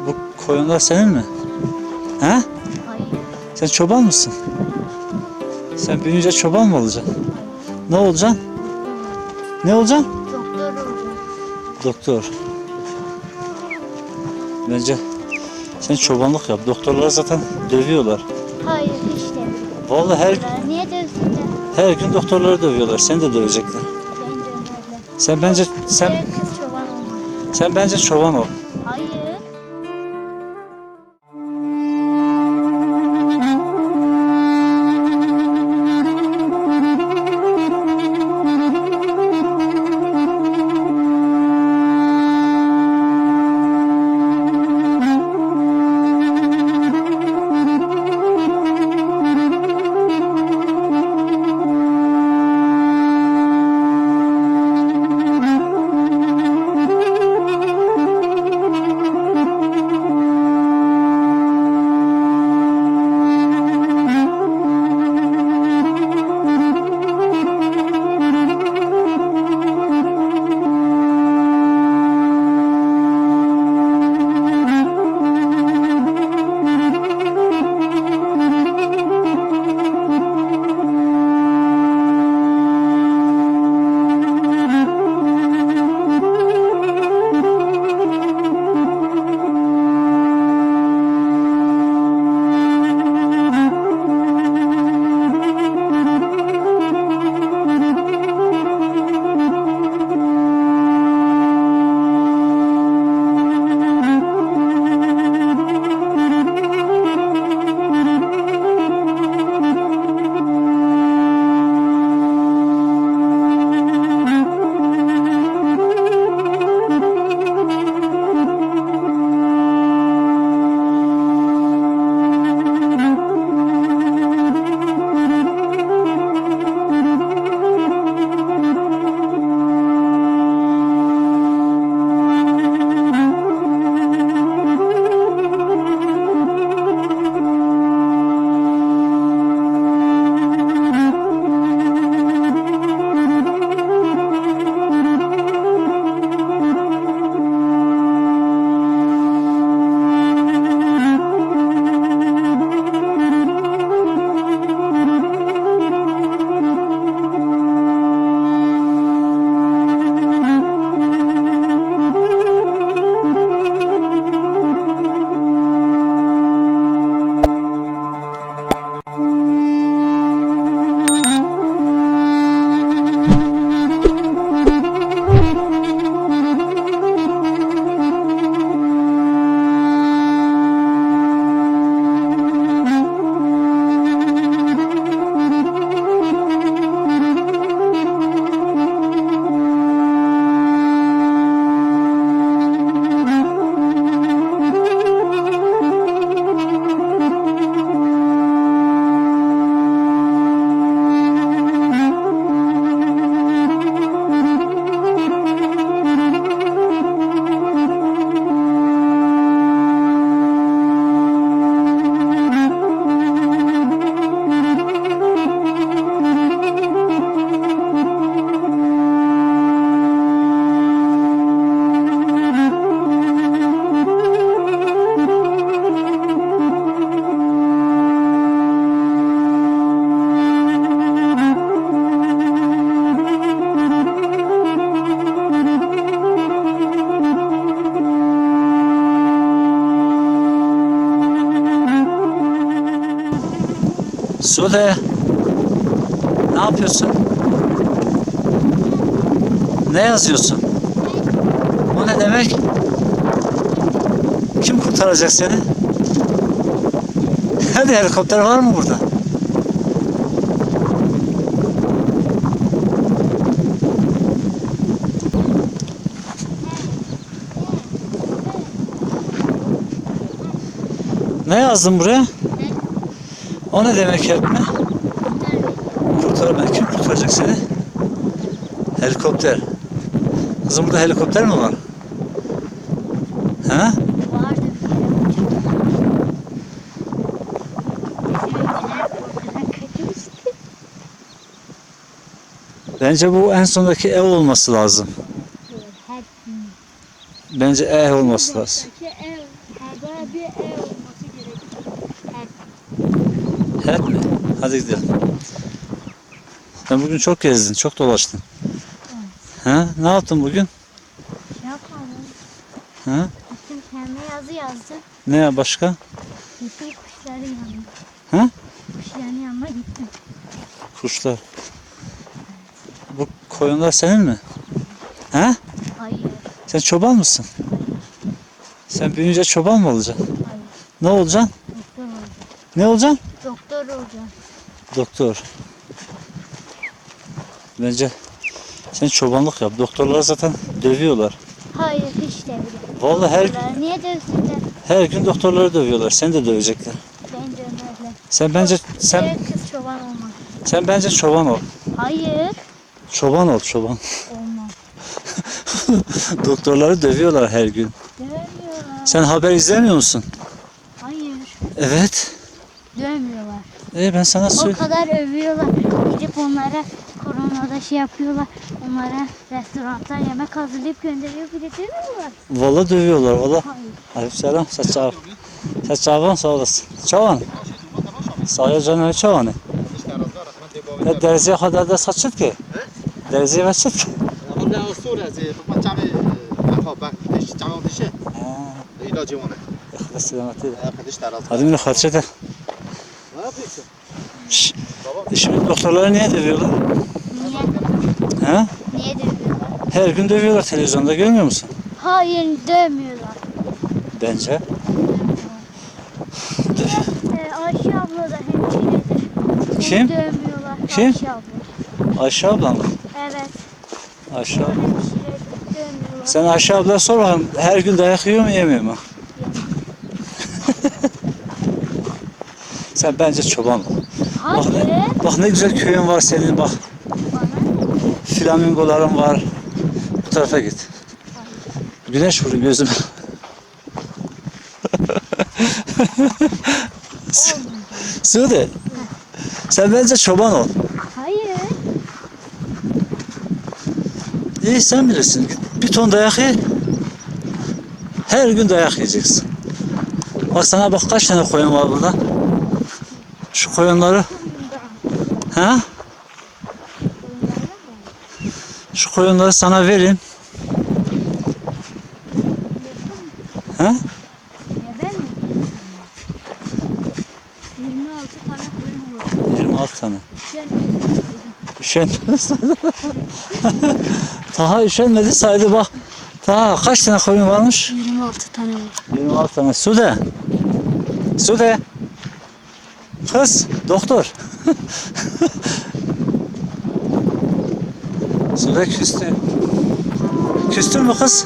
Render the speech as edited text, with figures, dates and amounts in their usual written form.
Bu koyunlar senin mi? He? Hayır. Sen çoban mısın? Sen büyüyünce çoban mı olacaksın? Ne olacaksın? Ne olacaksın? Doktor olacağım. Doktor. Bence sen çobanlık yap. Doktorlar zaten dövüyorlar. Hayır işte. Vallahi Niye dövsünler? her gün doktorları dövüyorlar. Seni de dövecekler. Ben dönerler. Sen bence Kız çoban olmaz. sen bence çoban ol. Hayır. Sude, ne yapıyorsun? Ne yazıyorsun? O ne demek? Kim kurtaracak seni? Hadi, helikopter var mı burada? Ne yazdın buraya? O ne demek help mi? Kurtar, kim kurtaracak seni? Helikopter. Kızım, burada helikopter mi var? Ha? Vardı. Bence bu en sondaki ev olması lazım. Bence olması lazım. Buradaki ev, her bir ev olması gerekiyor. Hep mi? Hadi gidelim. Sen bugün çok gezdin, çok dolaştın. Ha? Ne yaptın bugün? Şey yapmadım. Ha? Gittim kendime yazı yazdım. Ne ya başka? Gittim kuşların yanına. Ha? Kuşların yanına gittim. Kuşlar. Bu koyunlar senin mi? Ha? Hayır. Sen çoban mısın? Sen büyüyünce çoban mı olacaksın? Hayır. Ne olacaksın? Doktor olacağım. Ne olacaksın? Doktor olacağım. Doktor. Bence sen çobanlık yap. Doktorlar zaten dövüyorlar. Hayır hiç de bile. Vallahi Doktorlar niye dövsünler? her gün doktorları dövüyorlar. Seni de dövecekler. Bence öyle. Sen bence Kız çoban olmaz. sen bence çoban ol. Hayır. Çoban ol, çoban. Olmaz. Doktorları dövüyorlar her gün. Dövmüyorlar. Sen haber izlemiyor musun? Hayır. Evet. Dövmüyorlar. Ben sana O söyleyeyim. kadar övüyorlar. Gidip onlara koronada şey yapıyorlar. Onlara restorandan yemek hazırlayıp gönderiyor. Bir de dövüyorlar. Vallahi dövüyorlar valla. Hayır. Aleykümselam. Saçağım sağ olasın. Çoban. Sağ ol canım çoban. Ne derziye kadar da saçıt ki? Derziye saçıt ki? والله أسطورة زي ما تعمل أخوة ليش تعمل شيء إلى جوانا Allah selamet eyle. قديش تعرف Hadi beni hatırlat. ما بيصير Şşş. Şimdi doktorları niye dövüyorlar? Niye? Ha? Niye dövüyorlar? Her gün dövüyorlar televizyonda görmüyor musun? Hayır dövmüyorlar. Bence. Ayşe abla da hemşiredir. Onu Kim? dövmüyorlar. Kim? Ayşe abla. Ayşe ablam mı? Evet. Ayşe abla. Hemşiredir. Dövmüyorlar. Sen Ayşe ablaya sor bakalım her gün dayak yiyor mu yemiyor mu? Sen bence çoban ol. Bak Hayır. bak ne güzel köyün var senin bak. Bana ne? Flamingoların var. Bu tarafa git. Güneş vuruyor gözüme. Sude. Sen bence çoban ol. Hayır. İyi sen bilirsin. Git bir ton dayak ye. Her gün dayak yiyeceksin. Bak sana bak kaç tane koyun var burada. Şu koyunları. Ha? Şu koyunları sana vereyim. Ha? Ya ben mi? 26 tane koyun var. 26 tane. Sen Üşen. Taha üşenmedi saydı bak. Taha kaç tane koyun varmış? 26 tane var. 26 tane. Sude. Sude. Kız. Doktor. Sude küstü. Küstün mü kız?